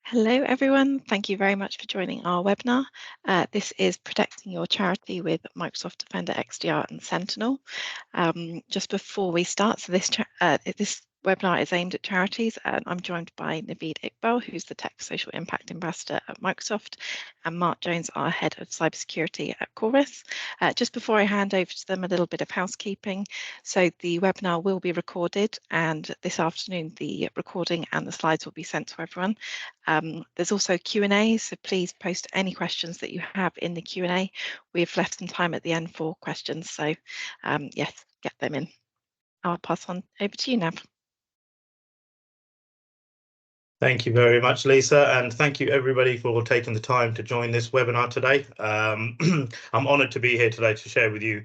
Hello, everyone. Thank you very much for joining our webinar. This is Protecting Your Charity with Microsoft Defender XDR and Sentinel. Just before we start, so this webinar is aimed at charities, and I'm joined by Naveed Iqbal, who's the Tech Social Impact Ambassador at Microsoft, and Mark Jones, our Head of Cybersecurity at Chorus. Just before I hand over to them, a little bit of housekeeping. So the webinar will be recorded, and this afternoon the recording and the slides will be sent to everyone. There's also Q&A, so please post any questions that you have in the Q&A. We've left some time at the end for questions, so yes, get them in. I'll pass on over to you, Nav. Thank you very much, Lisa, and thank you everybody for taking the time to join this webinar today. I'm honoured to be here today to share with you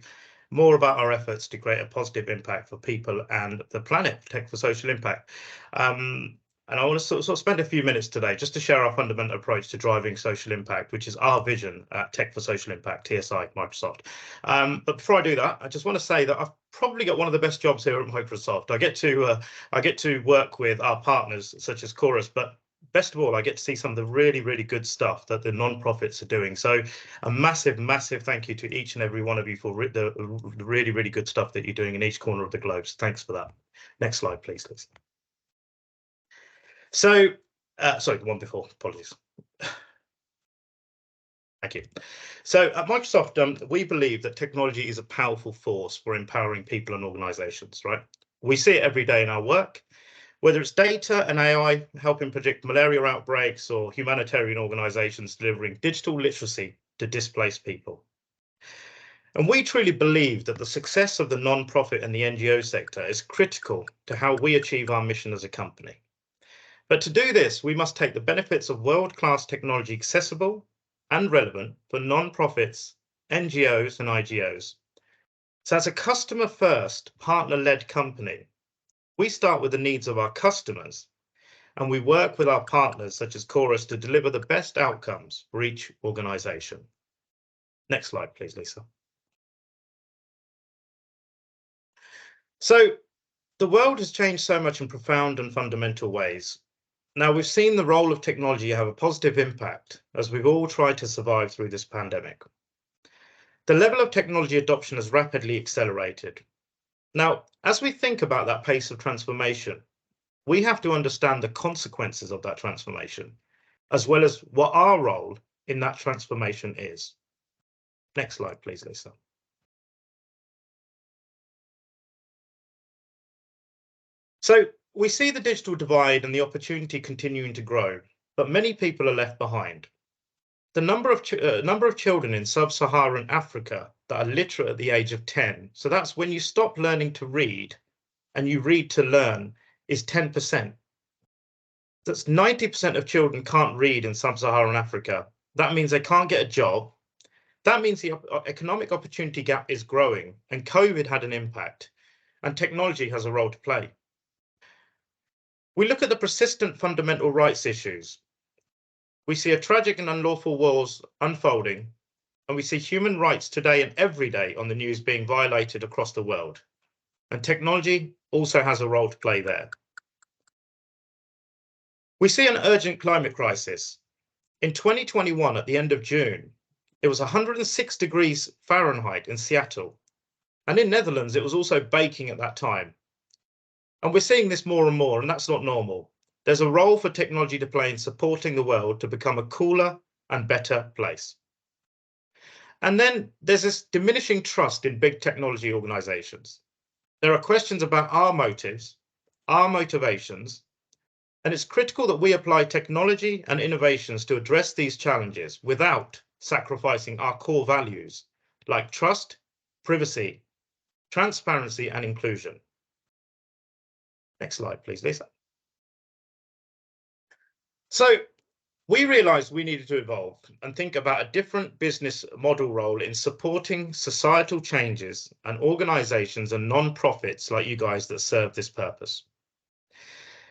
more about our efforts to create a positive impact for people and the planet, Tech for Social Impact. And I want to sort of spend a few minutes today just to share our fundamental approach to driving social impact, which is our vision at Tech for Social Impact, TSI, Microsoft. But before I do that, I just want to say that I've probably got one of the best jobs here at Microsoft. I get to work with our partners such as Chorus, but best of all, I get to see some of the really, really good stuff that the non-profits are doing. So a massive, massive thank you to each and every one of you for the really, really good stuff that you're doing in each corner of the globe. So thanks for that. Next slide, please, Liz. So, sorry, the one before, apologies. Thank you. So at Microsoft, we believe that technology is a powerful force for empowering people and organizations, right? We see it every day in our work, whether it's data and AI helping predict malaria outbreaks or humanitarian organizations delivering digital literacy to displaced people. And we truly believe that the success of the non-profit and the NGO sector is critical to how we achieve our mission as a company. But to do this, we must take the benefits of world-class technology accessible and relevant for non-profits, NGOs and IGOs. So as a customer-first, partner-led company, we start with the needs of our customers, and we work with our partners such as Chorus to deliver the best outcomes for each organization. Next slide, please, Lisa. So the world has changed so much in profound and fundamental ways. Now, we've seen the role of technology have a positive impact as we've all tried to survive through this pandemic. The level of technology adoption has rapidly accelerated. Now, as we think about that pace of transformation, we have to understand the consequences of that transformation, as well as what our role in that transformation is. Next slide, please, Lisa. So we see the digital divide and the opportunity continuing to grow, but many people are left behind. The number of children in sub-Saharan Africa that are literate at the age of 10, so that's when you stop learning to read and you read to learn, is 10%. That's 90% of children can't read in sub-Saharan Africa. That means they can't get a job. That means the economic opportunity gap is growing, and COVID had an impact, and technology has a role to play. We look at the persistent fundamental rights issues. We see a tragic and unlawful wars unfolding, and we see human rights today and every day on the news being violated across the world. And technology also has a role to play there. We see an urgent climate crisis. In 2021, at the end of June, it was 106 degrees Fahrenheit in Seattle. And in Netherlands, it was also baking at that time. And we're seeing this more and more, and that's not normal. There's a role for technology to play in supporting the world to become a cooler and better place. And then there's this diminishing trust in big technology organizations. There are questions about our motives, our motivations, and it's critical that we apply technology and innovations to address these challenges without sacrificing our core values like trust, privacy, transparency, and inclusion. Next slide, please, Lisa. So we realized we needed to evolve and think about a different business model role in supporting societal changes and organizations and non-profits like you guys that serve this purpose.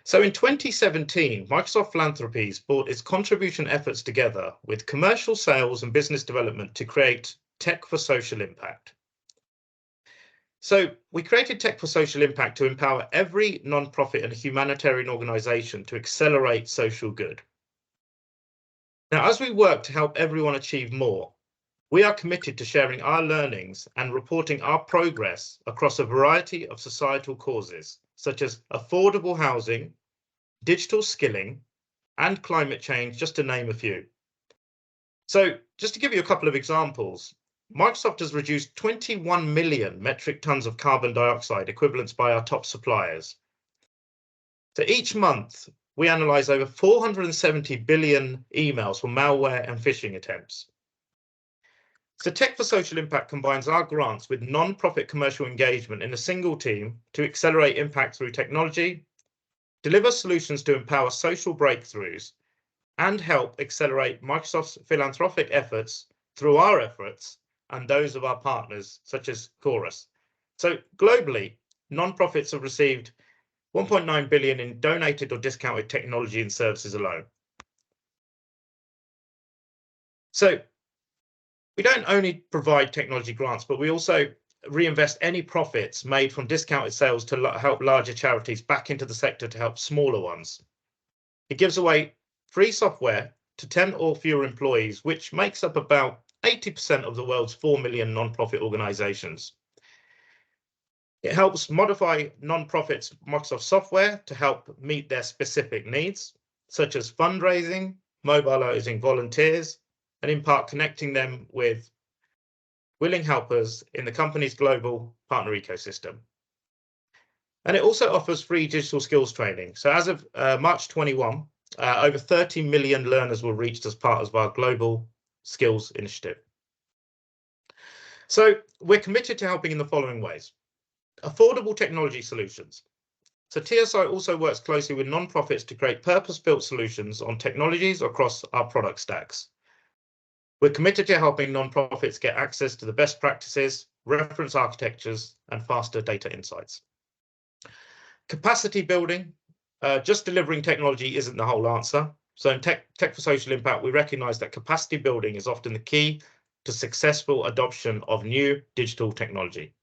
So in 2017, Microsoft Philanthropies brought its contribution efforts together with commercial sales and business development to create Tech for Social Impact. So we created Tech for Social Impact to empower every non-profit and humanitarian organization to accelerate social good. Now, as we work to help everyone achieve more, we are committed to sharing our learnings and reporting our progress across a variety of societal causes, such as affordable housing, digital skilling, and climate change, just to name a few. So just to give you a couple of examples, Microsoft has reduced 21 million metric tons of carbon dioxide equivalents by our top suppliers. So each month, we analyze over 470 billion emails for malware and phishing attempts. So Tech for Social Impact combines our grants with non-profit commercial engagement in a single team to accelerate impact through technology, deliver solutions to empower social breakthroughs, and help accelerate Microsoft's philanthropic efforts through our efforts and those of our partners, such as Chorus. So globally, non-profits have received 1.9 billion in donated or discounted technology and services alone. So we don't only provide technology grants, but we also reinvest any profits made from discounted sales to help larger charities back into the sector to help smaller ones. It gives away free software to 10 or fewer employees, which makes up about 80% of the world's 4 million non-profit organizations. It helps modify non-profits' Microsoft software to help meet their specific needs, such as fundraising, mobilizing volunteers, and in part connecting them with willing helpers in the company's global partner ecosystem. And it also offers free digital skills training. So as of March 21, over 30 million learners were reached as part of our global skills initiative. So we're committed to helping in the following ways. Affordable technology solutions. So TSI also works closely with non-profits to create purpose-built solutions on technologies across our product stacks. We're committed to helping non-profits get access to the best practices, reference architectures, and faster data insights. Capacity building. Just delivering technology isn't the whole answer. So in Tech for Social Impact, we recognize that capacity building is often the key to successful adoption of new digital technology.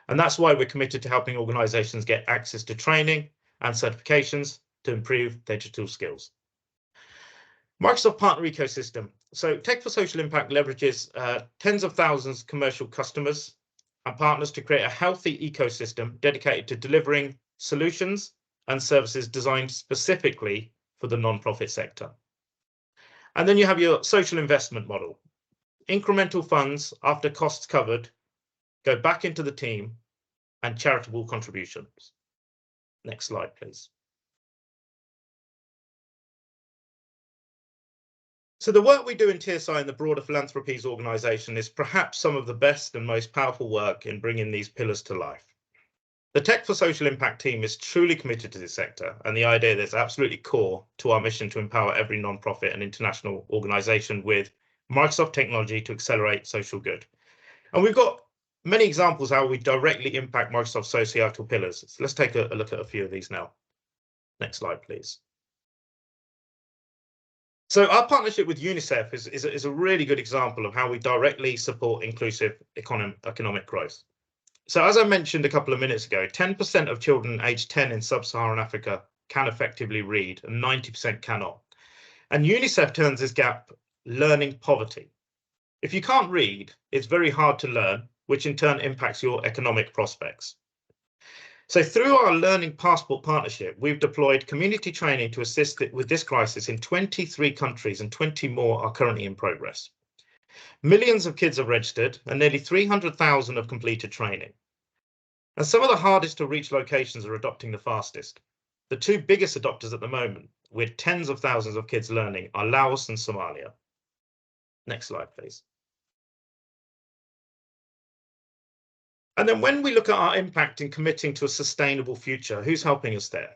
And that's why we're committed to helping organizations get access to training and certifications to improve their digital skills. Microsoft Partner Ecosystem. So Tech for Social Impact leverages tens of thousands of commercial customers and partners to create a healthy ecosystem dedicated to delivering solutions and services designed specifically for the non-profit sector. And then you have your social investment model. Incremental funds after costs covered go back into the team and charitable contributions. Next slide, please. So the work we do in TSI and the broader philanthropies organization is perhaps some of the best and most powerful work in bringing these pillars to life. The Tech for Social Impact team is truly committed to this sector and the idea that's absolutely core to our mission to empower every non-profit and international organization with Microsoft technology to accelerate social good. And we've got many examples how we directly impact Microsoft societal pillars. So let's take a look at a few of these now. Next slide, please. So our partnership with UNICEF is a really good example of how we directly support inclusive economic growth. So as I mentioned a couple of minutes ago, 10% of children aged 10 in sub-Saharan Africa can effectively read and 90% cannot. And UNICEF terms this gap learning poverty. If you can't read, it's very hard to learn, which in turn impacts your economic prospects. So through our Learning Passport partnership, we've deployed community training to assist with this crisis in 23 countries and 20 more are currently in progress. Millions of kids have registered and nearly 300,000 have completed training. And some of the hardest to reach locations are adopting the fastest. The two biggest adopters at the moment, with tens of thousands of kids learning, are Laos and Somalia. Next slide, please. And then when we look at our impact in committing to a sustainable future, who's helping us there?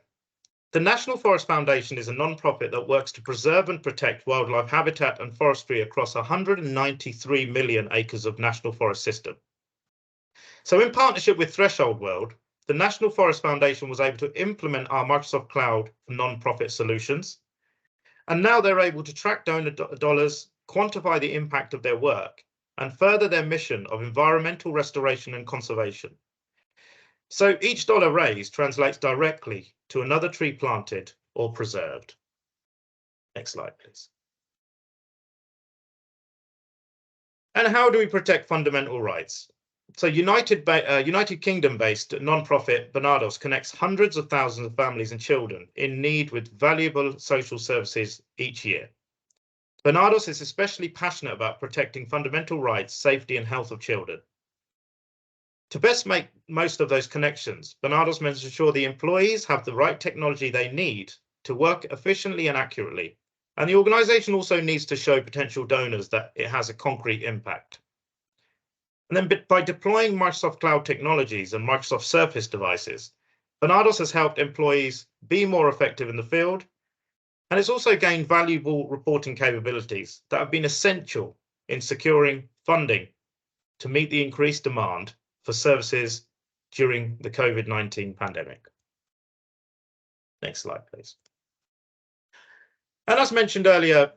The National Forest Foundation is a non-profit that works to preserve and protect wildlife habitat and forestry across 193 million acres of national forest system. So in partnership with Threshold World, the National Forest Foundation was able to implement our Microsoft Cloud for non-profit solutions. And now they're able to track donor dollars, quantify the impact of their work, and further their mission of environmental restoration and conservation. So each dollar raised translates directly to another tree planted or preserved. Next slide, please. And how do we protect fundamental rights? So United Kingdom-based non-profit Barnados connects hundreds of thousands of families and children in need with valuable social services each year. Barnados is especially passionate about protecting fundamental rights, safety and health of children. To best make most of those connections, Barnados must ensure the employees have the right technology they need to work efficiently and accurately. And the organisation also needs to show potential donors that it has a concrete impact. And then by deploying Microsoft Cloud technologies and Microsoft Surface devices, Barnados has helped employees be more effective in the field. And it's also gained valuable reporting capabilities that have been essential in securing funding to meet the increased demand for services during the COVID-19 pandemic. Next slide, please. And as mentioned earlier,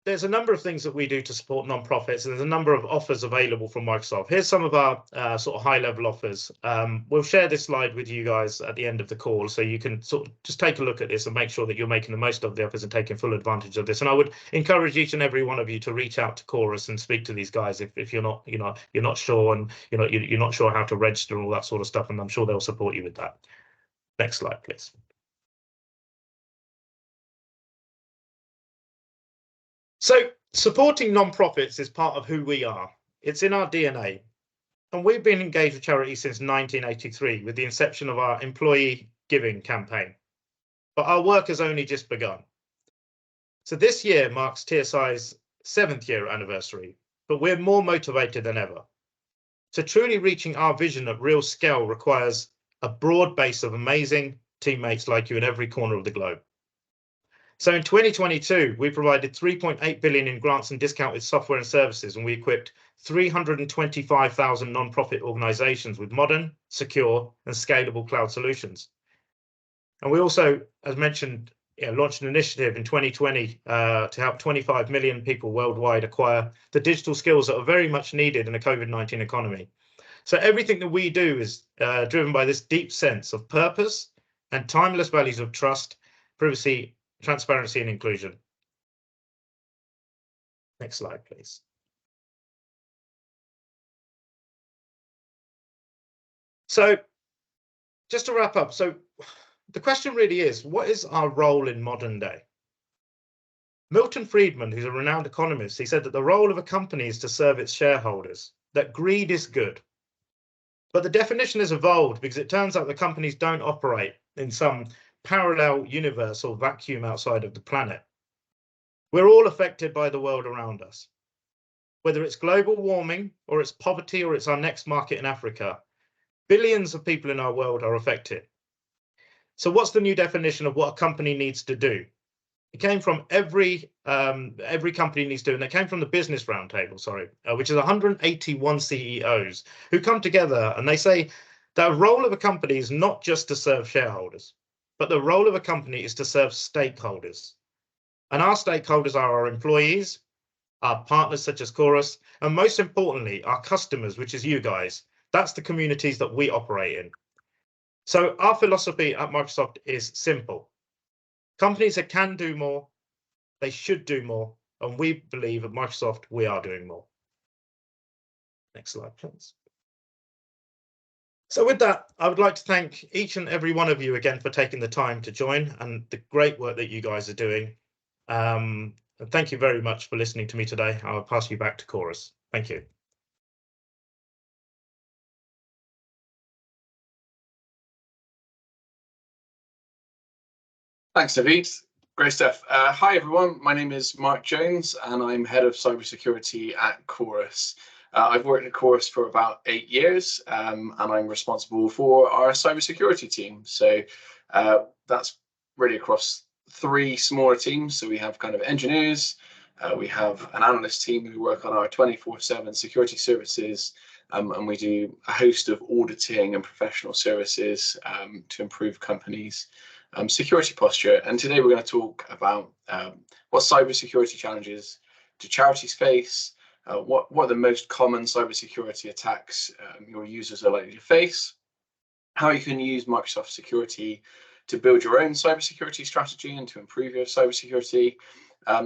there's a number of things that we do to support nonprofits, and there's a number of offers available from Microsoft. Here's some of our sort of high-level offers. We'll share this slide with you guys at the end of the call, so you can sort of just take a look at this and make sure that you're making the most of the offers and taking full advantage of this. And I would encourage each and every one of you to reach out to Chorus and speak to these guys if you're not, you're not sure, and you're not sure how to register and all that sort of stuff. And I'm sure they'll support you with that. Next slide, please. So supporting nonprofits is part of who we are. It's in our DNA. And we've been engaged with charities since 1983 with the inception of our employee giving campaign. But our work has only just begun. So this year marks TSI's 7th year anniversary, but we're more motivated than ever. So truly reaching our vision at real scale requires a broad base of amazing teammates like you in every corner of the globe. So in 2022, we provided 3.8 billion in grants and discounted software and services, and we equipped 325,000 nonprofit organizations with modern, secure, and scalable cloud solutions. And we also, as mentioned, launched an initiative in 2020 to help 25 million people worldwide acquire the digital skills that are very much needed in a COVID-19 economy. So everything that we do is driven by this deep sense of purpose and timeless values of trust, privacy, transparency and inclusion. Next slide, please. So just to wrap up, so the question really is, what is our role in modern day? Milton Friedman, who's a renowned economist, he said that the role of a company is to serve its shareholders, that greed is good. But the definition has evolved because it turns out that companies don't operate in some parallel universe or vacuum outside of the planet. We're all affected by the world around us. Whether it's global warming or it's poverty or it's our next market in Africa, billions of people in our world are affected. So what's the new definition of what a company needs to do? It came from every company needs to do, and it came from the Business Roundtable, which is 181 CEOs who come together and they say that the role of a company is not just to serve shareholders, but the role of a company is to serve stakeholders. And our stakeholders are our employees, our partners such as Chorus, and most importantly, our customers, which is you guys. That's the communities that we operate in. So our philosophy at Microsoft is simple. Companies that can do more, they should do more. And we believe at Microsoft, we are doing more. Next slide, please. So with that, I would like to thank each and every one of you again for taking the time to join and the great work that you guys are doing. And thank you very much for listening to me today. I'll pass you back to Chorus. Thank you. Thanks, David. Great stuff. Hi, everyone. My name is Mark Jones, and I'm head of cybersecurity at Chorus. I've worked at Chorus for about 8 years, and I'm responsible for our cybersecurity team. So that's really across 3 smaller teams. So we have kind of engineers, we have an analyst team who work on our 24/7 security services, and we do a host of auditing and professional services to improve companies' security posture. And today we're going to talk about what cybersecurity challenges do charities face, what are the most common cybersecurity attacks your users are likely to face, how you can use Microsoft Security to build your own cybersecurity strategy and to improve your cybersecurity,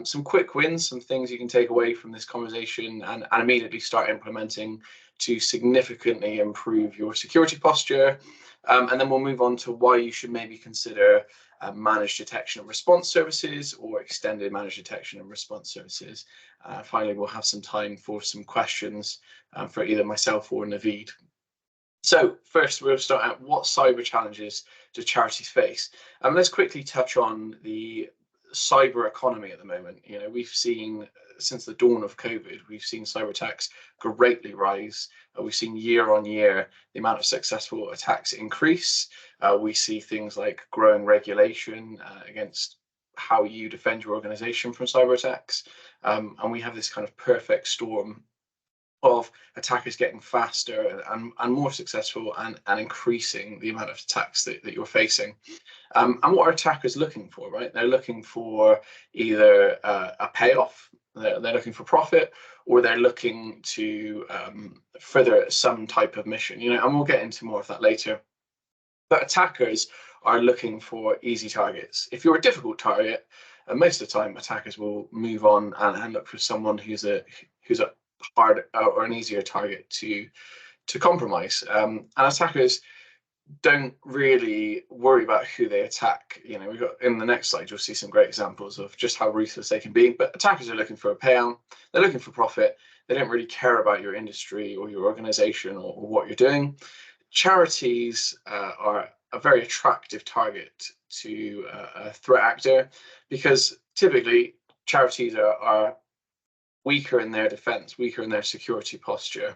Some quick wins, some things you can take away from this conversation and immediately start implementing to significantly improve your security posture. And then we'll move on to why you should maybe consider managed detection and response services or extended managed detection and response services. Finally, we'll have some time for some questions for either myself or Naveed. So first, we'll start out, what cyber challenges do charities face? Let's quickly touch on the cyber economy at the moment. You know, we've seen since the dawn of COVID, we've seen cyber attacks greatly rise. We've seen year on year the amount of successful attacks increase. We see things like growing regulation against how you defend your organization from cyber attacks. And we have this kind of perfect storm of attackers getting faster and more successful and increasing the amount of attacks that you're facing. And what are attackers looking for, right? They're looking for either a payoff, they're looking for profit, or they're looking to further some type of mission, you know, and we'll get into more of that later. But attackers are looking for easy targets. If you're a difficult target, most of the time attackers will move on and look for someone who's a hard or an easier target to compromise. And attackers don't really worry about who they attack. You know, we've got in the next slide, you'll see some great examples of just how ruthless they can be. But attackers are looking for a payout, they're looking for profit. They don't really care about your industry or your organization or what you're doing. Charities are a very attractive target to a threat actor because typically charities are weaker in their defense, weaker in their security posture.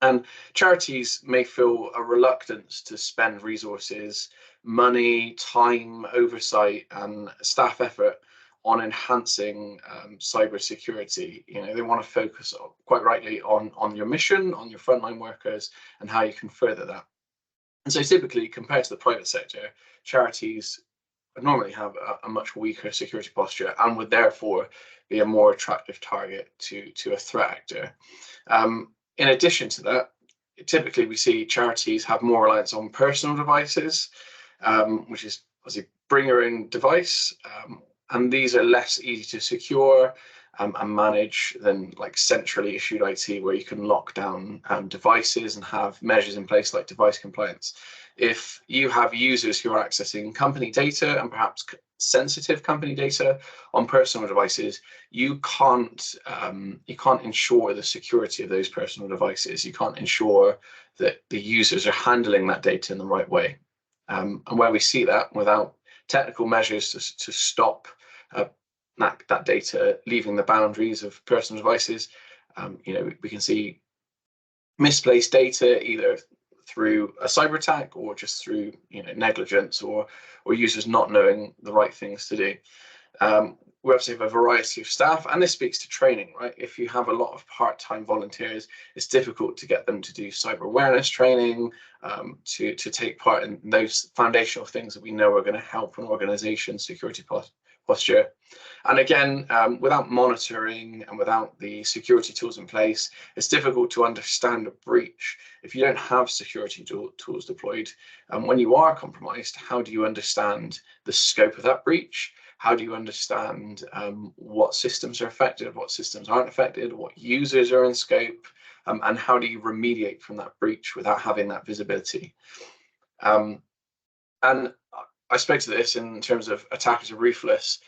And charities may feel a reluctance to spend resources, money, time, oversight, and staff effort on enhancing cybersecurity. You know, they want to focus quite rightly on your mission, on your frontline workers, and how you can further that. And so typically, compared to the private sector, charities normally have a much weaker security posture and would therefore be a more attractive target to a threat actor. In addition to that, typically we see charities have more reliance on personal devices, which is obviously bring your own device, and these are less easy to secure and manage than like centrally issued IT, where you can lock down devices and have measures in place like device compliance. If you have users who are accessing company data and perhaps sensitive company data on personal devices, you can't ensure the security of those personal devices. You can't ensure that the users are handling that data in the right way. And where we see that without technical measures to stop that data leaving the boundaries of personal devices, you know, we can see misplaced data either through a cyber attack or just through, you know, negligence or users not knowing the right things to do. We obviously have a variety of staff, and this speaks to training, right? If you have a lot of part-time volunteers, it's difficult to get them to do cyber awareness training, to take part in those foundational things that we know are going to help an organization's security posture. And again, without monitoring and without the security tools in place, it's difficult to understand a breach. If you don't have security tools deployed, and when you are compromised, how do you understand the scope of that breach? How do you understand what systems are affected, what systems aren't affected, what users are in scope, and how do you remediate from that breach without having that visibility? And I spoke to this in terms of attackers are ruthless.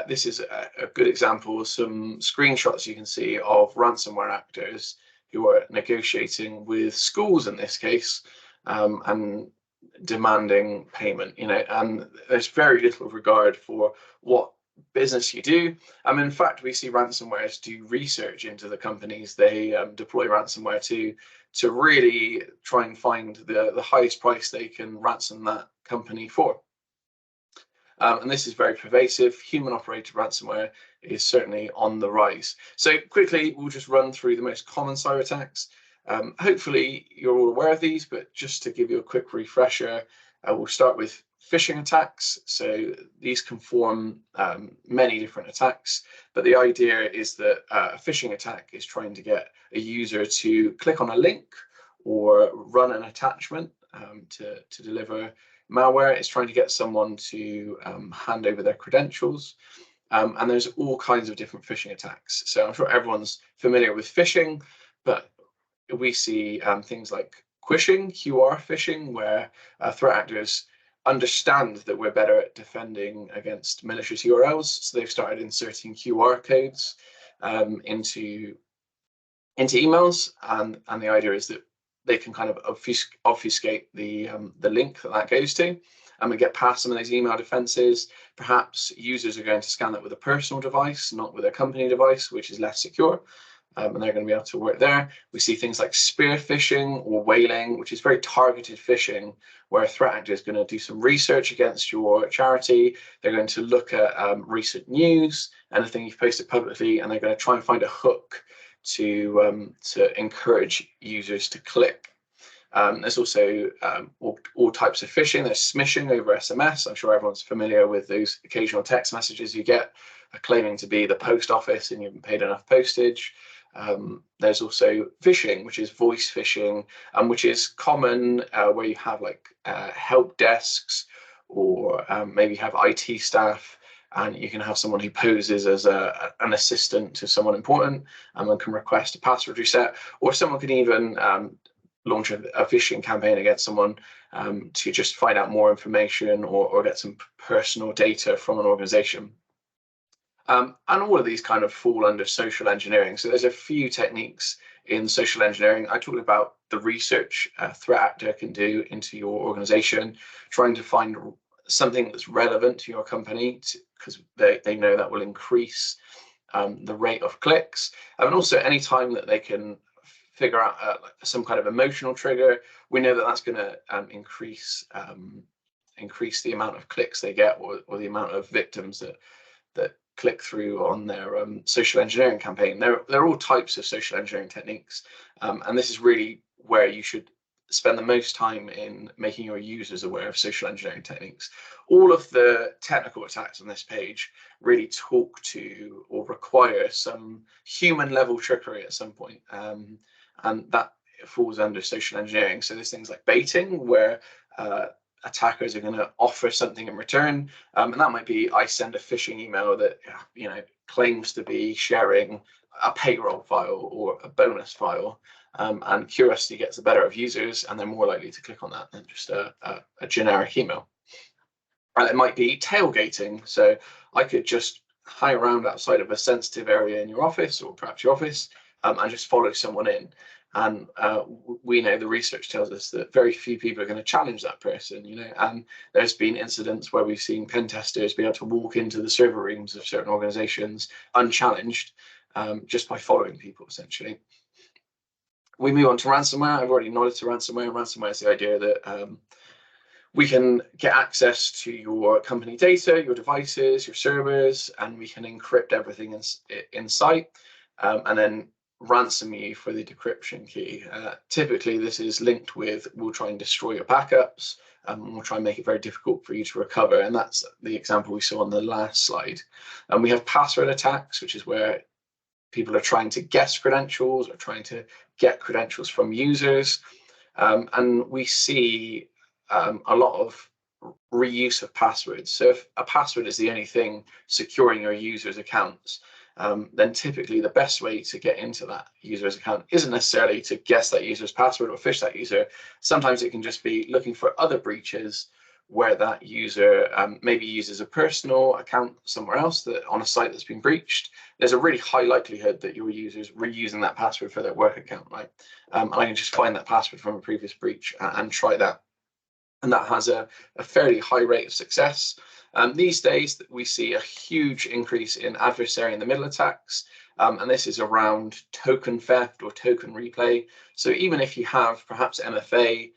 This is a good example of some screenshots you can see of ransomware actors who are negotiating with schools in this case, and demanding payment, you know, and there's very little regard for what business you do. In fact, we see ransomwares do research into the companies they deploy ransomware to really try and find the highest price they can ransom that company for. And this is very pervasive. Human operated ransomware is certainly on the rise. So quickly, we'll just run through the most common cyber attacks. Hopefully you're all aware of these, but just to give you a quick refresher, we'll start with phishing attacks. So these can form many different attacks, but the idea is that a phishing attack is trying to get a user to click on a link or run an attachment to deliver malware. It's trying to get someone to hand over their credentials. And there's all kinds of different phishing attacks. So I'm sure everyone's familiar with phishing, but we see things like quishing, QR phishing, where threat actors understand that we're better at defending against malicious URLs, so they've started inserting QR codes into emails, and the idea is that they can kind of obfuscate the link that goes to, and we get past some of these email defenses. Perhaps users are going to scan that with a personal device, not with a company device, which is less secure. And they're going to be able to work there. We see things like spear phishing or whaling, which is very targeted phishing, where a threat actor is going to do some research against your charity. They're going to look at recent news, anything you've posted publicly, and they're going to try and find a hook to encourage users to click. There's also all types of phishing. There's smishing over SMS. I'm sure everyone's familiar with those occasional text messages you get claiming to be the post office and you haven't paid enough postage. There's also phishing, which is voice phishing, which is common where you have like help desks, or maybe you have IT staff, and you can have someone who poses as an assistant to someone important, and one can request a password reset, or someone can even launch a phishing campaign against someone to just find out more information or get some personal data from an organization. And all of these kind of fall under social engineering. So there's a few techniques in social engineering. I talked about the research a threat actor can do into your organization, trying to find something that's relevant to your company, because they know that will increase the rate of clicks. And also any time that they can figure out some kind of emotional trigger, we know that that's going to increase the amount of clicks they get, or the amount of victims that click through on their social engineering campaign. There are all types of social engineering techniques, and this is really where you should spend the most time in making your users aware of social engineering techniques. All of the technical attacks on this page really talk to or require some human level trickery at some point, and that falls under social engineering. So there's things like baiting, where attackers are going to offer something in return, and that might be, I send a phishing email that claims to be sharing a payroll file or a bonus file, and curiosity gets the better of users, and they're more likely to click on that than just a generic email. And it might be tailgating, so I could just hang around outside of a sensitive area in your office, or perhaps your office, and just follow someone in. And we know, the research tells us that very few people are going to challenge that person, and there's been incidents where we've seen pen testers be able to walk into the server rooms of certain organizations unchallenged, just by following people, essentially. We move on to ransomware. I've already nodded to ransomware. Ransomware is the idea that we can get access to your company data, your devices, your servers, and we can encrypt everything in sight, and then ransom you for the decryption key. Typically, this is linked with, we'll try and destroy your backups, and we'll try and make it very difficult for you to recover. And that's the example we saw on the last slide. And we have password attacks, which is where people are trying to guess credentials or trying to get credentials from users. And we see a lot of reuse of passwords. So if a password is the only thing securing your users' accounts, then typically the best way to get into that user's account isn't necessarily to guess that user's password or phish that user. Sometimes it can just be looking for other breaches where that user maybe uses a personal account somewhere else, that on a site that's been breached. There's a really high likelihood that your user's reusing that password for their work account, right? And I can just find that password from a previous breach and try that. And that has a fairly high rate of success. These days, we see a huge increase in adversary in the middle attacks, and this is around token theft or token replay. So even if you have perhaps MFA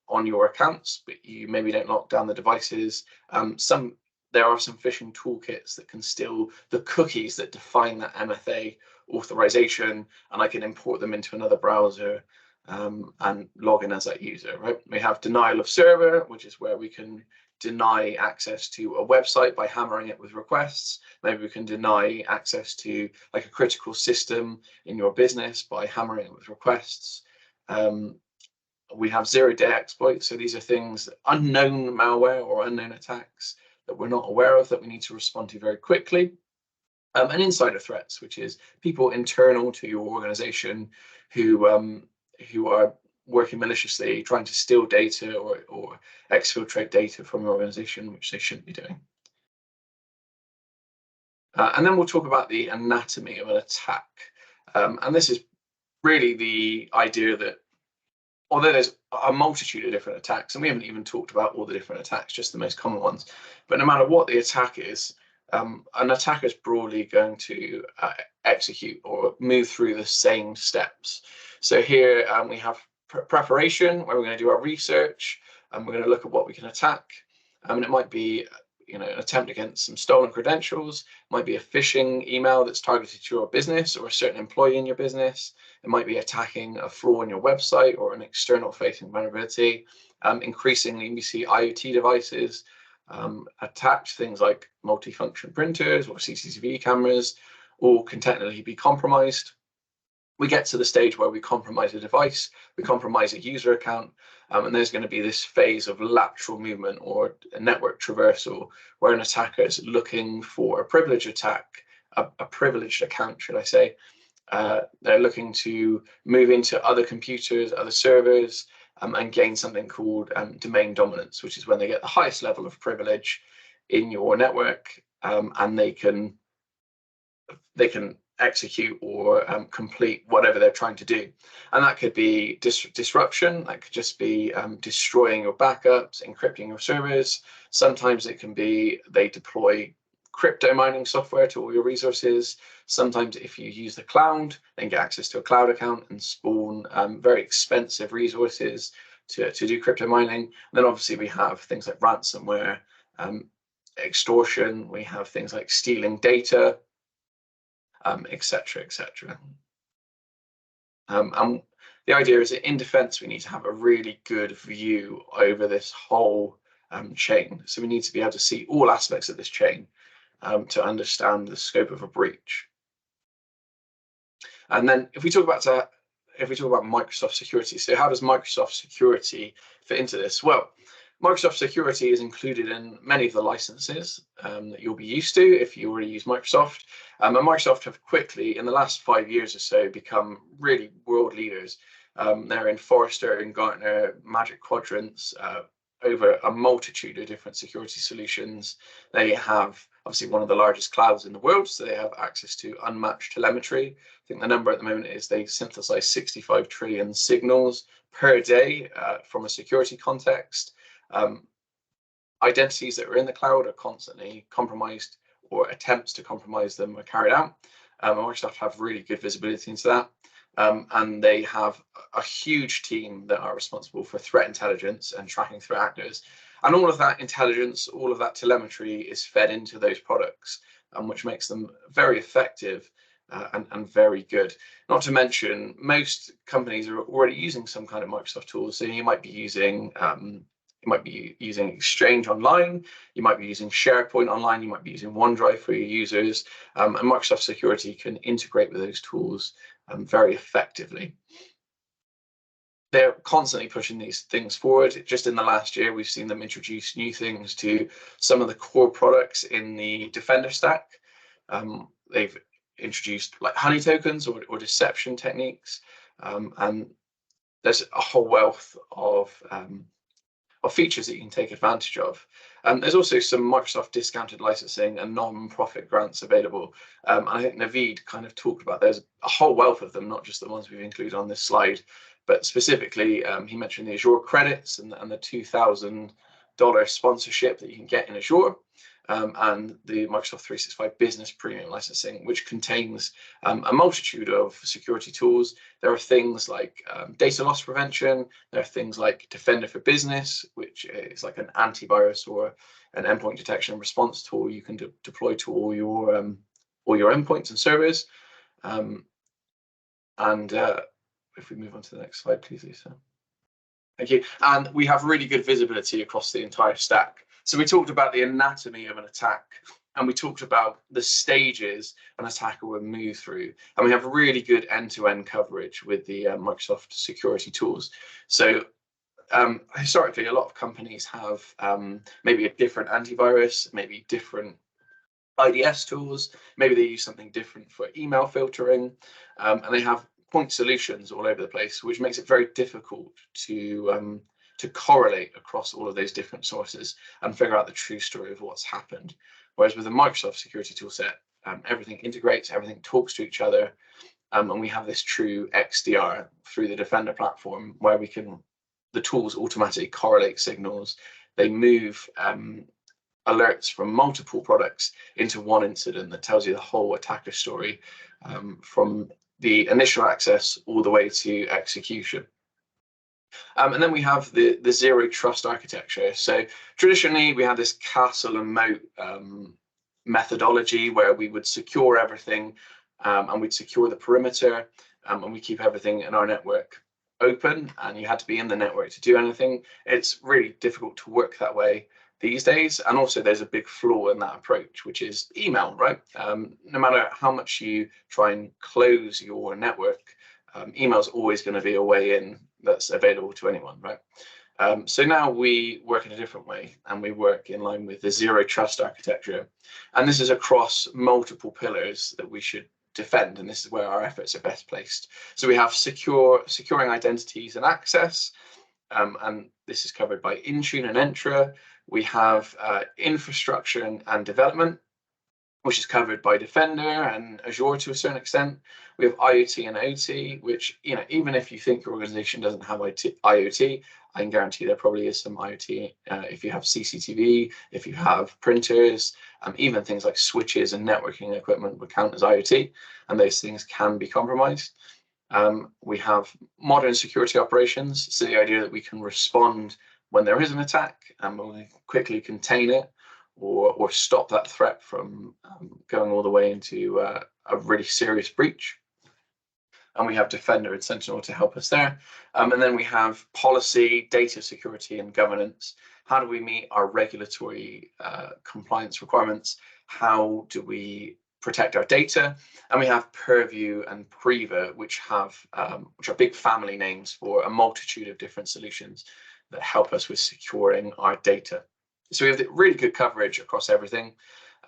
on your accounts, but you maybe don't lock down the devices, there are some phishing toolkits that can steal the cookies that define that MFA authorization, and I can import them into another browser and log in as that user, right? We have denial of server, which is where we can deny access to a website by hammering it with requests. Maybe we can deny access to like a critical system in your business by hammering it with requests. We have zero-day exploits. So these are things, unknown malware or unknown attacks that we're not aware of that we need to respond to very quickly. And insider threats, which is people internal to your organization who are working maliciously, trying to steal data or exfiltrate data from your organization, which they shouldn't be doing. And then we'll talk about the anatomy of an attack. And this is really the idea that although there's a multitude of different attacks, and we haven't even talked about all the different attacks, just the most common ones, but no matter what the attack is, an attacker is broadly going to execute or move through the same steps. So here we have preparation, where we're going to do our research, and we're going to look at what we can attack. And it might be an attempt against some stolen credentials, it might be a phishing email that's targeted to your business or a certain employee in your business. It might be attacking a flaw in your website or an external facing vulnerability. Increasingly, we see IoT devices attacked, things like multifunction printers or CCTV cameras, all can technically be compromised. We get to the stage where we compromise a device, we compromise a user account, and there's going to be this phase of lateral movement or a network traversal where an attacker is looking for a privileged attack, a privileged account, should I say. They're looking to move into other computers, other servers, and gain something called domain dominance, which is when they get the highest level of privilege in your network, and they can execute or complete whatever they're trying to do. And that could be disruption, that could just be destroying your backups, encrypting your servers. Sometimes it can be they deploy crypto mining software to all your resources. Sometimes if you use the cloud, then get access to a cloud account and spawn very expensive resources to do crypto mining. And then obviously we have things like ransomware, extortion, we have things like stealing data, etc., etc. And the idea is that in defense, we need to have a really good view over this whole chain. So we need to be able to see all aspects of this chain to understand the scope of a breach. And then if we talk about Microsoft security, so how does Microsoft security fit into this? Well, Microsoft security is included in many of the licenses that you'll be used to if you already use Microsoft. And Microsoft have quickly, in the last 5 years or so, become really world leaders. They're in Forrester and Gartner Magic Quadrants over a multitude of different security solutions. They have obviously one of the largest clouds in the world, so they have access to unmatched telemetry. I think the number at the moment is they synthesize 65 trillion signals per day from a security context. Identities that are in the cloud are constantly compromised, or attempts to compromise them are carried out. Microsoft have really good visibility into that. And they have a huge team that are responsible for threat intelligence and tracking threat actors. And all of that intelligence, all of that telemetry is fed into those products, which makes them very effective and very good. Not to mention, most companies are already using some kind of Microsoft tools. So you might be using Exchange Online, you might be using SharePoint Online, you might be using OneDrive for your users, and Microsoft Security can integrate with those tools very effectively. They're constantly pushing these things forward. Just in the last year, we've seen them introduce new things to some of the core products in the Defender stack. They've introduced like honey tokens or deception techniques, and there's a whole wealth of features that you can take advantage of. There's also some Microsoft discounted licensing and non-profit grants available. And I think Naveed kind of talked about there's a whole wealth of them, not just the ones we've included on this slide, but specifically he mentioned the Azure credits and the $2,000 sponsorship that you can get in Azure. And the Microsoft 365 Business Premium licensing, which contains a multitude of security tools. There are things like data loss prevention. There are things like Defender for Business, which is like an antivirus or an endpoint detection and response tool you can deploy to all your endpoints and servers. If we move on to the next slide, please, Lisa. Thank you. And we have really good visibility across the entire stack. So we talked about the anatomy of an attack, and we talked about the stages an attacker will move through. And we have really good end-to-end coverage with the Microsoft security tools. So historically, a lot of companies have maybe a different antivirus, maybe different IDS tools, maybe they use something different for email filtering, and they have point solutions all over the place, which makes it very difficult to correlate across all of those different sources and figure out the true story of what's happened. Whereas with the Microsoft security toolset, everything integrates, everything talks to each other, and we have this true XDR through the Defender platform where the tools automatically correlate signals. They move alerts from multiple products into one incident that tells you the whole attacker story, from the initial access all the way to execution. And then we have the zero trust architecture. So traditionally we had this castle and moat methodology where we would secure everything, and we'd secure the perimeter, and we keep everything in our network open, and you had to be in the network to do anything. It's really difficult to work that way these days, and also there's a big flaw in that approach, which is email, right? No matter how much you try and close your network, email's always going to be a way in that's available to anyone, right? So now we work in a different way, and we work in line with the zero trust architecture, and this is across multiple pillars that we should defend, and this is where our efforts are best placed. So we have securing identities and access, and this is covered by Intune and Entra. We have infrastructure and development, which is covered by Defender and Azure to a certain extent. We have IoT and OT, which, even if you think your organization doesn't have IoT, I can guarantee there probably is some IoT if you have CCTV, if you have printers, even things like switches and networking equipment would count as IoT, and those things can be compromised. We have modern security operations, so the idea that we can respond when there is an attack and we quickly contain it, or stop that threat from going all the way into a really serious breach. And we have Defender and Sentinel to help us there. And then we have policy, data security, and governance. How do we meet our regulatory compliance requirements? How do we protect our data? And we have Purview and Priva, which are big family names for a multitude of different solutions that help us with securing our data. So we have really good coverage across everything,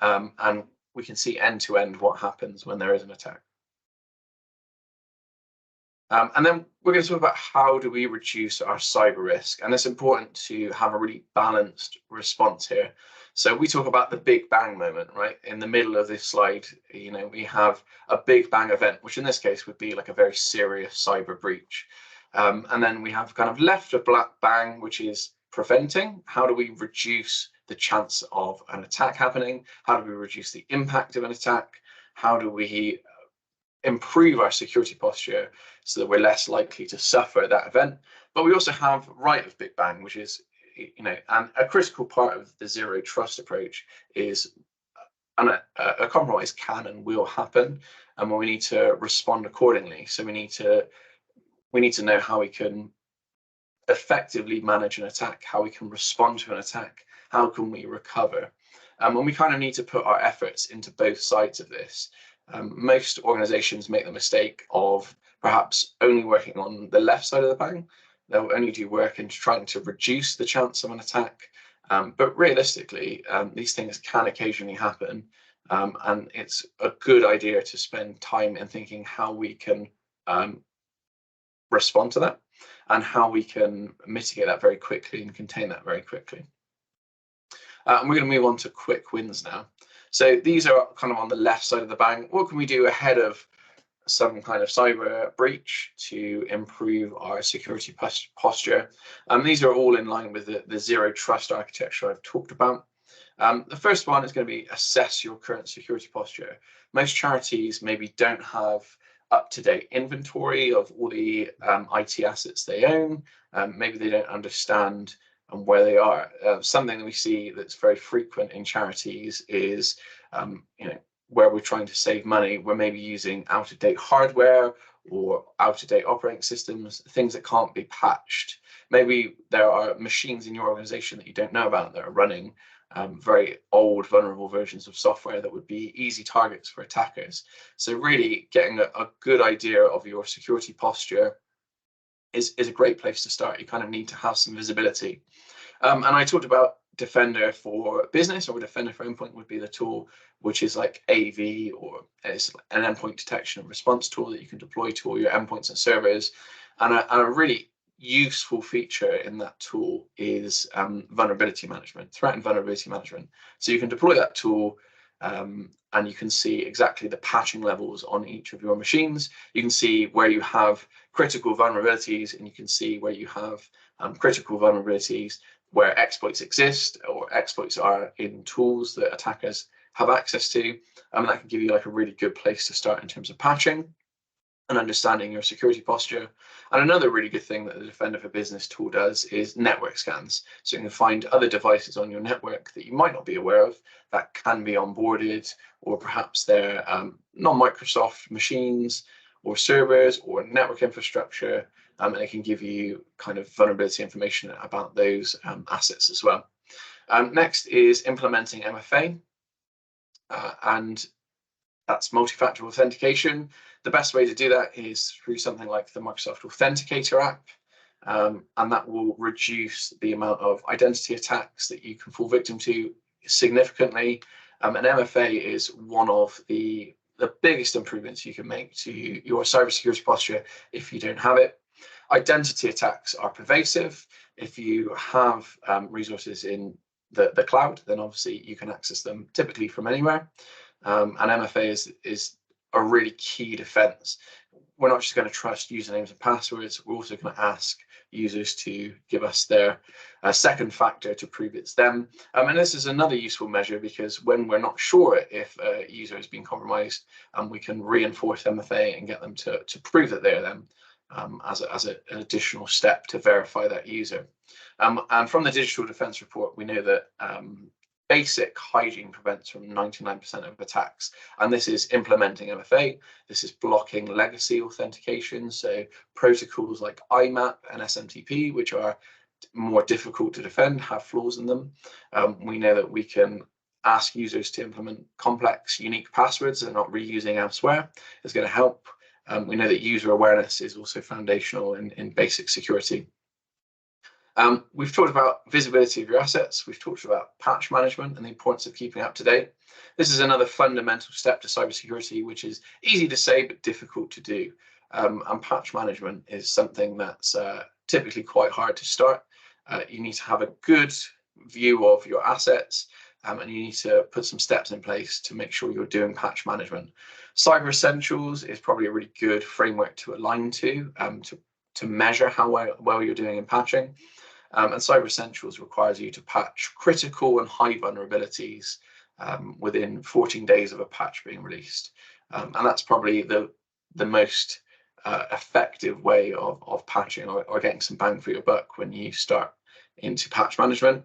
and we can see end to end what happens when there is an attack. And then we're going to talk about how do we reduce our cyber risk, and it's important to have a really balanced response here. So we talk about the big bang moment, right? In the middle of this slide, we have a big bang event, which in this case would be like a very serious cyber breach. And then we have kind of left of black bang, which is preventing. How do we reduce the chance of an attack happening? How do we reduce the impact of an attack? How do we improve our security posture so that we're less likely to suffer that event? But we also have right of big bang, which is, and a critical part of the zero trust approach is a compromise can and will happen, and we need to respond accordingly. So we need to know how we can effectively manage an attack, how we can respond to an attack, how can we recover, and we kind of need to put our efforts into both sides of this. Most organizations make the mistake of perhaps only working on the left side of the bang. They'll only do work in trying to reduce the chance of an attack, but realistically these things can occasionally happen, and it's a good idea to spend time in thinking how we can respond to that and how we can mitigate that very quickly and contain that very quickly. And we're going to move on to quick wins now. So these are kind of on the left side of the bang. What can we do ahead of some kind of cyber breach to improve our security posture? These are all in line with the zero trust architecture I've talked about. The first one is going to be assess your current security posture. Most charities maybe don't have up-to-date inventory of all the IT assets they own. Maybe they don't understand where they are. Something that we see that's very frequent in charities is, where we're trying to save money, we're maybe using out-of-date hardware or out-of-date operating systems, things that can't be patched. Maybe there are machines in your organization that you don't know about that are running very old, vulnerable versions of software that would be easy targets for attackers. So really getting a good idea of your security posture is a great place to start. You kind of need to have some visibility. And I talked about Defender for Business, or Defender for Endpoint would be the tool, which is like AV, or it's an endpoint detection and response tool that you can deploy to all your endpoints and servers. And a really useful feature in that tool is vulnerability management, threat and vulnerability management. So you can deploy that tool and you can see exactly the patching levels on each of your machines. You can see where you have critical vulnerabilities, and you can see where you have critical vulnerabilities where exploits exist, or exploits are in tools that attackers have access to. And that can give you like a really good place to start in terms of patching and understanding your security posture. And another really good thing that the Defender for Business tool does is network scans. So you can find other devices on your network that you might not be aware of that can be onboarded, or perhaps they're non-Microsoft machines or servers or network infrastructure, and it can give you kind of vulnerability information about those assets as well. Next is implementing MFA, and that's multi-factor authentication. The best way to do that is through something like the Microsoft Authenticator app, and that will reduce the amount of identity attacks that you can fall victim to significantly. And MFA is one of the biggest improvements you can make to your cybersecurity posture if you don't have it. Identity attacks are pervasive. If you have resources in the cloud, then obviously you can access them typically from anywhere. And MFA is a really key defense. We're not just going to trust usernames and passwords, we're also going to ask users to give us their second factor to prove it's them. And this is another useful measure, because when we're not sure if a user has been compromised, we can reinforce MFA and get them to prove that they're them, as an additional step to verify that user. And from the Digital Defense Report, we know that basic hygiene prevents from 99% of attacks, and this is implementing MFA. This is blocking legacy authentication, so protocols like IMAP and SMTP, which are more difficult to defend, have flaws in them. We know that we can ask users to implement complex, unique passwords they're not reusing elsewhere. It's going to help. We know that user awareness is also foundational in basic security. We've talked about visibility of your assets. We've talked about patch management and the importance of keeping up to date. This is another fundamental step to cybersecurity, which is easy to say but difficult to do. And patch management is something that's typically quite hard to start. You need to have a good view of your assets, and you need to put some steps in place to make sure you're doing patch management. Cyber Essentials is probably a really good framework to align to measure how well you're doing in patching. And Cyber Essentials requires you to patch critical and high vulnerabilities within 14 days of a patch being released. And that's probably the most effective way of patching or getting some bang for your buck when you start into patch management.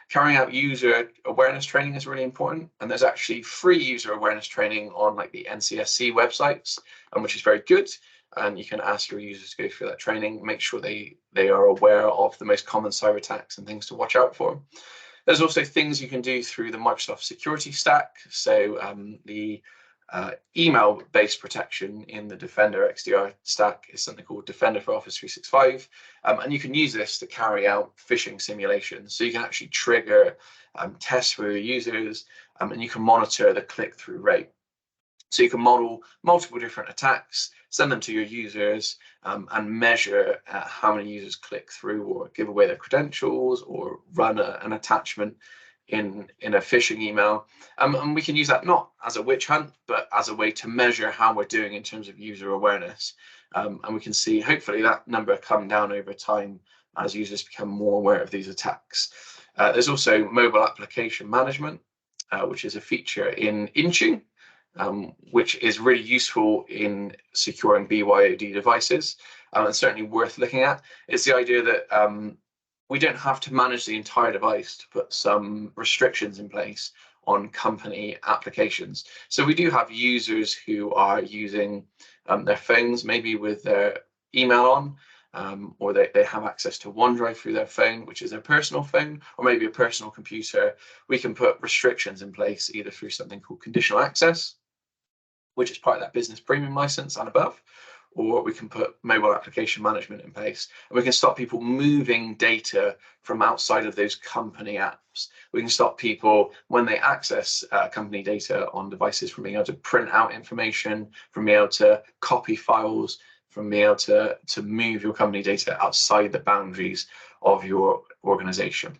Carrying out user awareness training is really important, and there's actually free user awareness training on like the NCSC websites, which is very good. And you can ask your users to go through that training, make sure they are aware of the most common cyber attacks and things to watch out for. There's also things you can do through the Microsoft security stack. So the email-based protection in the Defender XDR stack is something called Defender for Office 365. And you can use this to carry out phishing simulations. So you can actually trigger tests for your users, and you can monitor the click-through rate. So you can model multiple different attacks, send them to your users, and measure how many users click through or give away their credentials or run an attachment in a phishing email. And we can use that not as a witch hunt, but as a way to measure how we're doing in terms of user awareness. And we can see hopefully that number come down over time as users become more aware of these attacks. There's also mobile application management, which is a feature in Intune, which is really useful in securing BYOD devices, and certainly worth looking at. It's the idea that we don't have to manage the entire device to put some restrictions in place on company applications. So we do have users who are using their phones, maybe with their email on, or they have access to OneDrive through their phone, which is their personal phone, or maybe a personal computer. We can put restrictions in place either through something called conditional access, which is part of that business premium license and above, or we can put mobile application management in place, and we can stop people moving data from outside of those company apps. We can stop people, when they access company data on devices, from being able to print out information, from being able to copy files, from being able to move your company data outside the boundaries of your organization.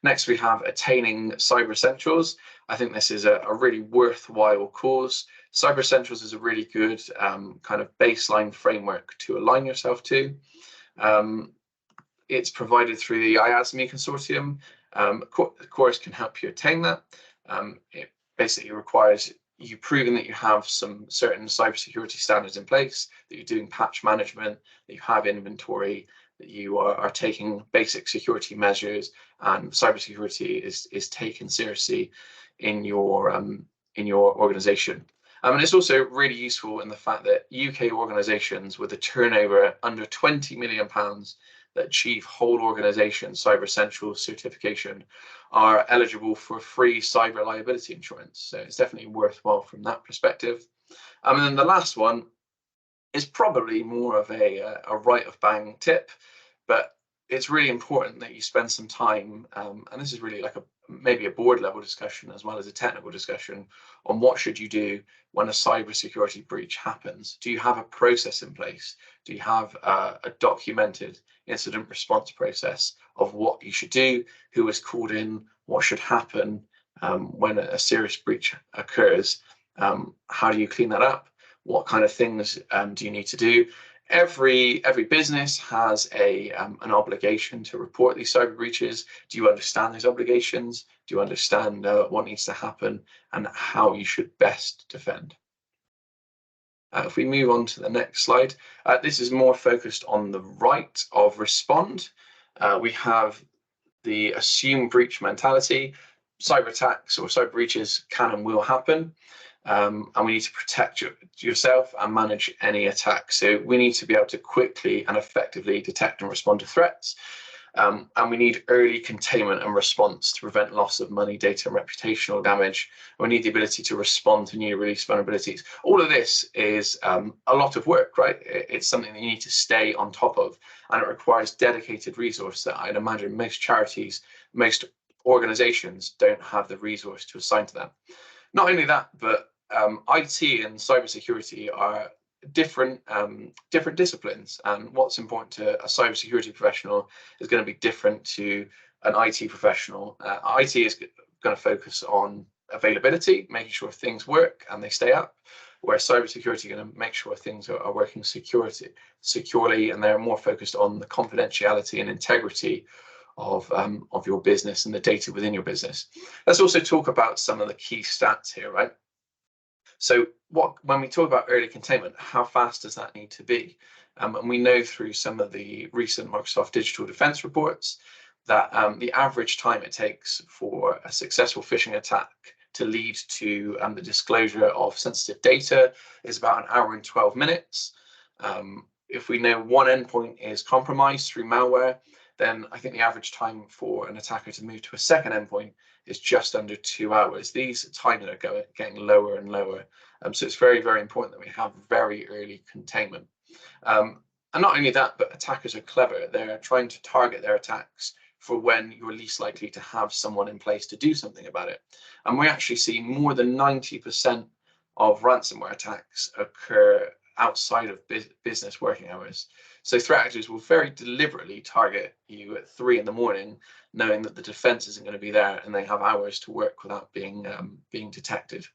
Next, we have attaining Cyber Essentials. I think this is a really worthwhile cause. Cyber Essentials is a really good kind of baseline framework to align yourself to. It's provided through the IASME consortium. Chorus can help you attain that. It basically requires you proving that you have some certain cybersecurity standards in place, that you're doing patch management, that you have inventory, that you are taking basic security measures, and cybersecurity is taken seriously in your organization. And it's also really useful in the fact that UK organizations with a turnover under £20 million that achieve whole organization Cyber Essentials certification are eligible for free cyber liability insurance. So it's definitely worthwhile from that perspective. And then the last one is probably more of a right of bang tip, but it's really important that you spend some time, and this is really like maybe a board level discussion as well as a technical discussion, on what should you do when a cybersecurity breach happens. Do you have a process in place? Do you have a documented incident response process of what you should do, who is called in, what should happen when a serious breach occurs? How do you clean that up? What kind of things do you need to do? Every business has an obligation to report these cyber breaches. Do you understand those obligations? Do you understand what needs to happen and how you should best defend? If we move on to the next slide, this is more focused on the right of respond. We have the assume breach mentality. Cyber attacks or cyber breaches can and will happen. And we need to protect yourself and manage any attack. So we need to be able to quickly and effectively detect and respond to threats. And we need early containment and response to prevent loss of money, data, and reputational damage. We need the ability to respond to new release vulnerabilities. All of this is a lot of work, right? It's something that you need to stay on top of, and it requires dedicated resource that I'd imagine most charities, most organizations don't have the resource to assign to them. Not only that, but IT and cybersecurity are different disciplines, and what's important to a cybersecurity professional is going to be different to an IT professional. IT is going to focus on availability, making sure things work and they stay up, where cybersecurity is going to make sure things are working securely, and they're more focused on the confidentiality and integrity of your business and the data within your business. Let's also talk about some of the key stats here, right? So when we talk about early containment, how fast does that need to be? And we know through some of the recent Microsoft Digital Defense reports that the average time it takes for a successful phishing attack to lead to the disclosure of sensitive data is about 1 hour and 12 minutes. If we know one endpoint is compromised through malware, then I think the average time for an attacker to move to a second endpoint is just under 2 hours. These times are getting lower and lower. So it's very, very important that we have very early containment. And not only that, but attackers are clever. They're trying to target their attacks for when you're least likely to have someone in place to do something about it. And we actually see more than 90% of ransomware attacks occur outside of business working hours. So threat actors will very deliberately target you at 3 in the morning, knowing that the defense isn't going to be there and they have hours to work without being detected.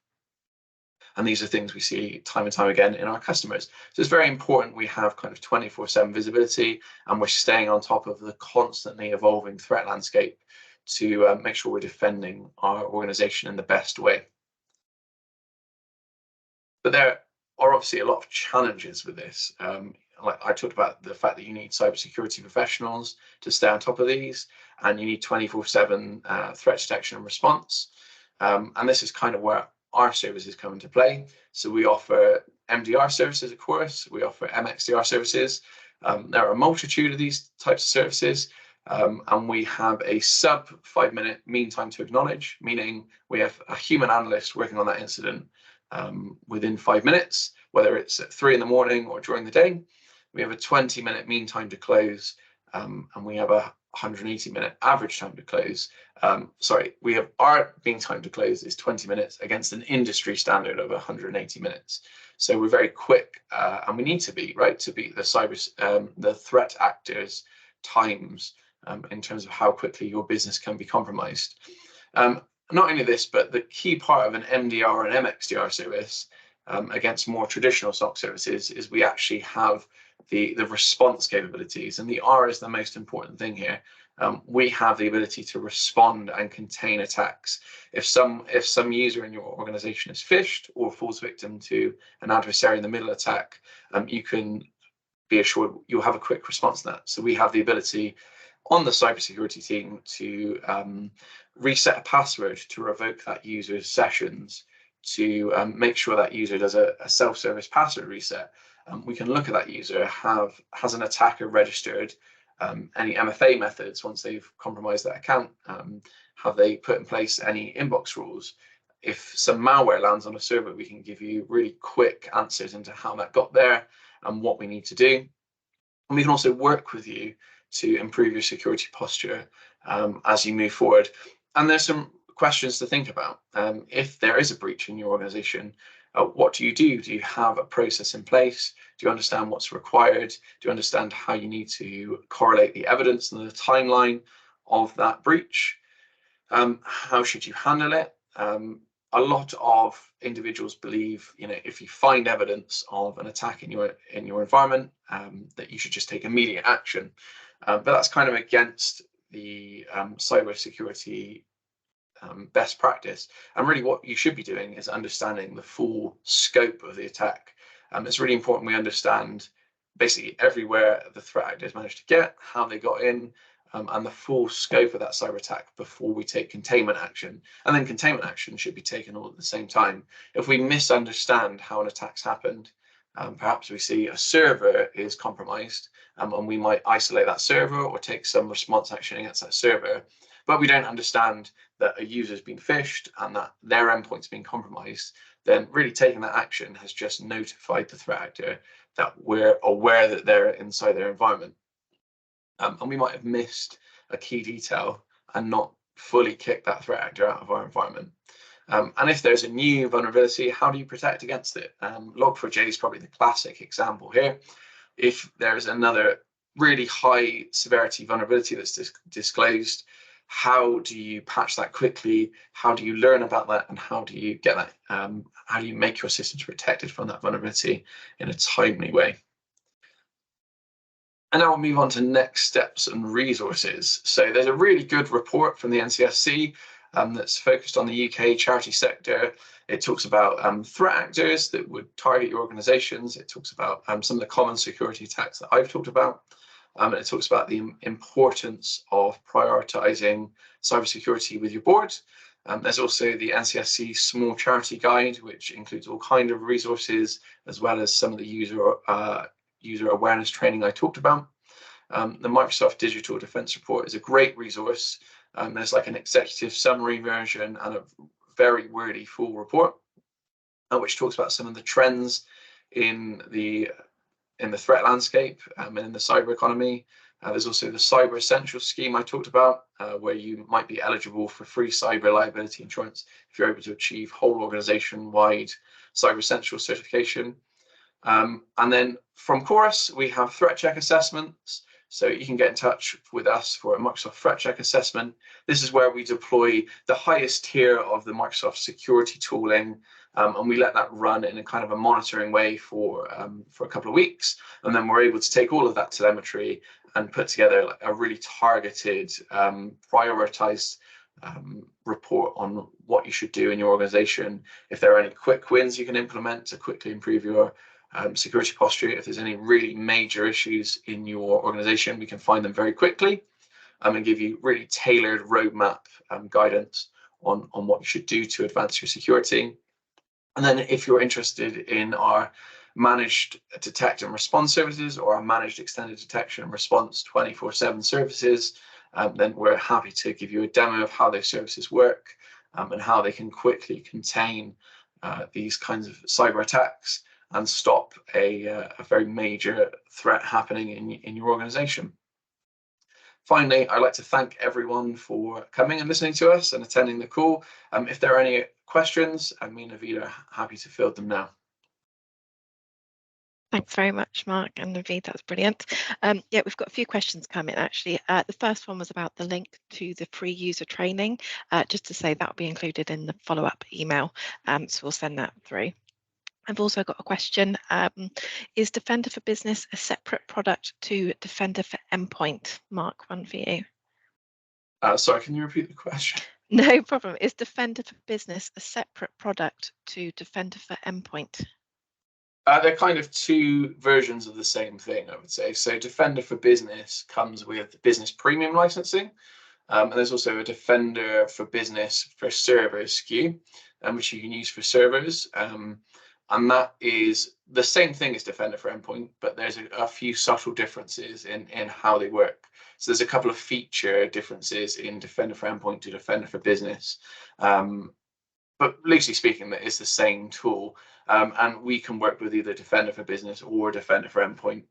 And these are things we see time and time again in our customers. So it's very important we have kind of 24/7 visibility, and we're staying on top of the constantly evolving threat landscape to make sure we're defending our organization in the best way. But there are obviously a lot of challenges with this. Like I talked about the fact that you need cybersecurity professionals to stay on top of these, and you need 24/7 threat detection and response. And this is kind of where our services come into play. So we offer MDR services, of course. We offer MXDR services. There are a multitude of these types of services. And we have a sub 5-minute mean time to acknowledge, meaning we have a human analyst working on that incident within 5 minutes. whether it's at 3 in the morning or during the day. We have a 20-minute mean time to close, and we have a 180-minute average time to close. We have our mean time to close is 20 minutes against an industry standard of 180 minutes. So we're very quick, and we need to be, right, to beat the threat actors' times in terms of how quickly your business can be compromised. Not only this, but the key part of an MDR and MXDR service against more traditional SOC services is we actually have the response capabilities, and the R is the most important thing here. We have the ability to respond and contain attacks. If some user in your organization is phished or falls victim to an adversary in the middle attack, you can be assured you'll have a quick response to that. So we have the ability on the cybersecurity team to reset a password, to revoke that user's sessions, to make sure that user does a self-service password reset. We can look at that user, has an attacker registered any MFA methods once they've compromised that account, have they put in place any inbox rules. If some malware lands on a server, we can give you really quick answers into how that got there and what we need to do. And we can also work with you to improve your security posture as you move forward. And there's some questions to think about. If there is a breach in your organization, what do you do? Do you have a process in place? Do you understand what's required? Do you understand how you need to correlate the evidence and the timeline of that breach? How should you handle it? A lot of individuals believe, if you find evidence of an attack in your environment, that you should just take immediate action. But that's kind of against the cybersecurity best practice. And really what you should be doing is understanding the full scope of the attack. It's really important we understand basically everywhere the threat actors managed to get, how they got in, and the full scope of that cyber attack before we take containment action. And then containment action should be taken all at the same time. If we misunderstand how an attack's happened, perhaps we see a server is compromised, and we might isolate that server or take some response action against that server, but we don't understand that a user's been phished and that their endpoint's been compromised, then really taking that action has just notified the threat actor that we're aware that they're inside their environment. And we might have missed a key detail and not fully kicked that threat actor out of our environment. And if there's a new vulnerability, how do you protect against it? Log4j is probably the classic example here. If there's another really high severity vulnerability that's disclosed, how do you patch that quickly? How do you learn about that? And how do you get that? How do you make your systems protected from that vulnerability in a timely way? And now we'll move on to next steps and resources. So there's a really good report from the NCSC that's focused on the UK charity sector. It talks about threat actors that would target your organizations. It talks about some of the common security attacks that I've talked about. And it talks about the importance of prioritizing cybersecurity with your board. There's also the NCSC Small Charity Guide, which includes all kinds of resources, as well as some of the user awareness training I talked about. The Microsoft Digital Defense Report is a great resource. There's like an executive summary version and a very wordy full report, which talks about some of the trends in the threat landscape and in the cyber economy. There's also the Cyber Essentials scheme I talked about, where you might be eligible for free cyber liability insurance if you're able to achieve whole organization-wide Cyber Essentials certification. And then from Chorus, we have threat check assessments. So you can get in touch with us for a Microsoft threat check assessment. This is where we deploy the highest tier of the Microsoft security tooling, and we let that run in a kind of a monitoring way for a couple of weeks. And then we're able to take all of that telemetry and put together like a really targeted, prioritized report on what you should do in your organization. If there are any quick wins you can implement to quickly improve your security posture, if there's any really major issues in your organization, we can find them very quickly and give you really tailored roadmap guidance on what you should do to advance your security. And then if you're interested in our managed detect and response services or our managed extended detection and response 24/7 services, then we're happy to give you a demo of how those services work and how they can quickly contain these kinds of cyber attacks. and stop a very major threat happening in your organization. Finally, I'd like to thank everyone for coming and listening to us and attending the call. If there are any questions, me and Naveed are happy to field them now. Thanks very much, Mark and Naveed. That's brilliant. Yeah, we've got a few questions coming actually. The first one was about the link to the free user training. Just to say that will be included in the follow-up email, so we'll send that through. I've also got a question. Is Defender for Business a separate product to Defender for Endpoint? Mark, one for you. Sorry, can you repeat the question? No problem. Is Defender for Business a separate product to Defender for Endpoint? They're kind of two versions of the same thing, I would say. So Defender for Business comes with business premium licensing. And there's also a Defender for Business for servers SKU, which you can use for servers. And that is the same thing as Defender for Endpoint, but there's a few subtle differences in how they work. So there's a couple of feature differences in Defender for Endpoint to Defender for Business. But loosely speaking, that is the same tool. And we can work with either Defender for Business or Defender for Endpoint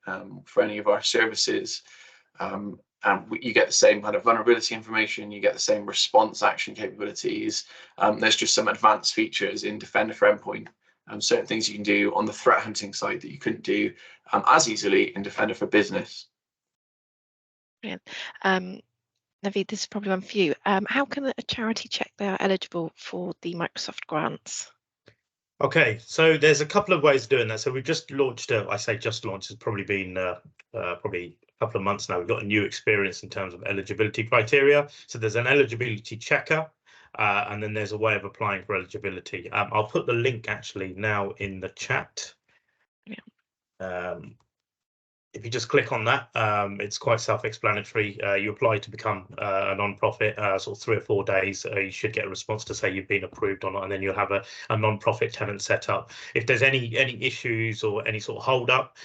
for any of our services. And you get the same kind of vulnerability information, you get the same response action capabilities. There's just some advanced features in Defender for Endpoint, certain things you can do on the threat hunting side that you couldn't do as easily in Defender for Business. Brilliant. Naveed, this is probably one for you. How can a charity check they are eligible for the Microsoft grants? Okay, so there's a couple of ways of doing that. So we've just launched, I say just launched, it's probably been probably a couple of months now. We've got a new experience in terms of eligibility criteria. So there's an eligibility checker, and then there's a way of applying for eligibility. I'll put the link actually now in the chat. Yeah. If you just click on that, it's quite self-explanatory. You apply to become a non-profit, sort of 3 or 4 days. You should get a response to say you've been approved or not, and then you'll have a non-profit tenant set up. If there's any issues or any sort of hold up,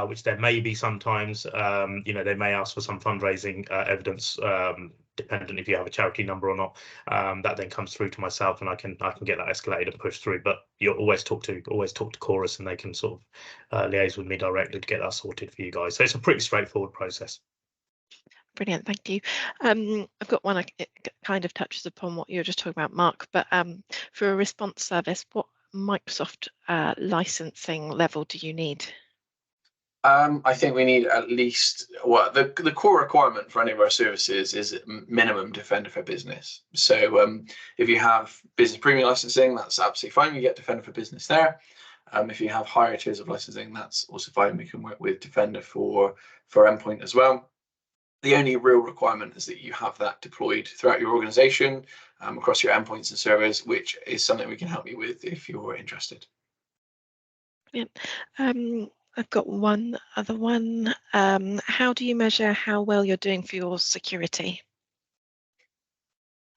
which there may be sometimes, they may ask for some fundraising evidence, dependent if you have a charity number or not. That then comes through to myself, and I can get that escalated and pushed through. But you'll always talk to Chorus, and they can sort of liaise with me directly to get that sorted for you guys. So it's a pretty straightforward process. Brilliant, thank you. I've got one. It kind of touches upon what you were just talking about, Mark. But for a response service, what Microsoft licensing level do you need? I think we need at least, well, the core requirement for any of our services is minimum Defender for Business. So if you have business premium licensing, that's absolutely fine. You get Defender for Business there. If you have higher tiers of licensing, that's also fine. We can work with Defender for Endpoint as well. The only real requirement is that you have that deployed throughout your organization, across your endpoints and servers, which is something we can help you with if you're interested. Brilliant. I've got one other one. How do you measure how well you're doing for your security?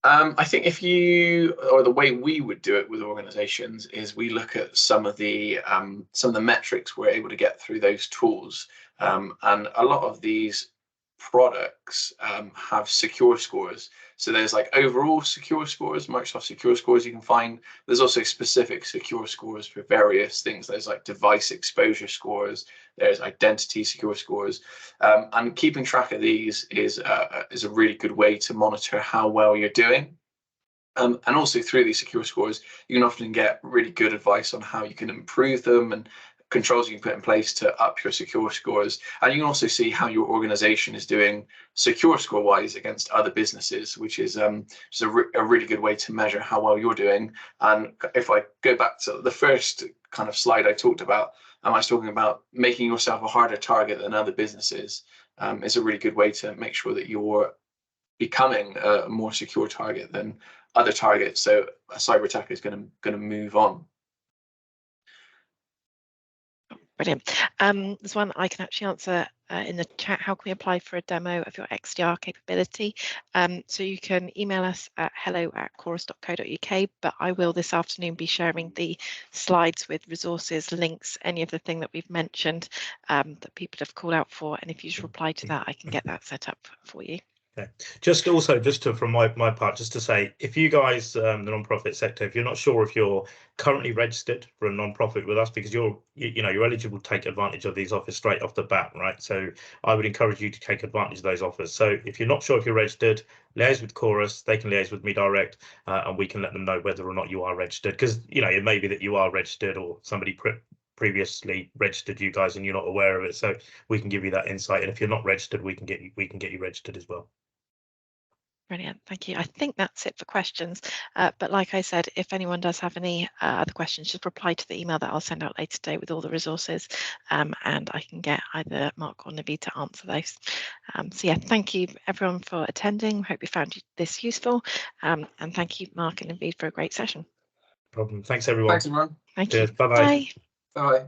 I think the way we would do it with organizations is we look at some of the metrics we're able to get through those tools. And a lot of these products have secure scores. So there's like overall secure scores, Microsoft secure scores you can find. There's also specific secure scores for various things. There's like device exposure scores, there's identity secure scores. And keeping track of these is a really good way to monitor how well you're doing. And also through these secure scores, you can often get really good advice on how you can improve them and controls you can put in place to up your secure scores. And you can also see how your organization is doing secure score wise against other businesses, which is just a really good way to measure how well you're doing. And if I go back to the first kind of slide I talked about, I was talking about making yourself a harder target than other businesses. Is a really good way to make sure that you're becoming a more secure target than other targets. So a cyber attacker is going to move on. Brilliant. There's one I can actually answer in the chat. How can we apply for a demo of your XDR capability? So you can email us at hello@chorus.co.uk, but I will this afternoon be sharing the slides with resources, links, any of the thing that we've mentioned that people have called out for. And if you just reply to that, I can get that set up for you. Just to from my part, just to say, if you guys, the non-profit sector, if you're not sure if you're currently registered for a non-profit with us, because you're eligible to take advantage of these offers straight off the bat, right? So I would encourage you to take advantage of those offers. So if you're not sure if you're registered, liaise with Chorus. They can liaise with me direct, and we can let them know whether or not you are registered. Because it may be that you are registered, or somebody previously registered you guys and you're not aware of it. So we can give you that insight. And if you're not registered, we can get you registered as well. Brilliant, thank you. I think that's it for questions. But like I said, if anyone does have any other questions, just reply to the email that I'll send out later today with all the resources, and I can get either Mark or Naveed to answer those. So yeah, thank you everyone for attending. Hope you found this useful, and thank you Mark and Naveed for a great session. No problem. Thanks everyone. Thanks everyone. Thank Cheers. you. Bye-bye. Bye. Bye.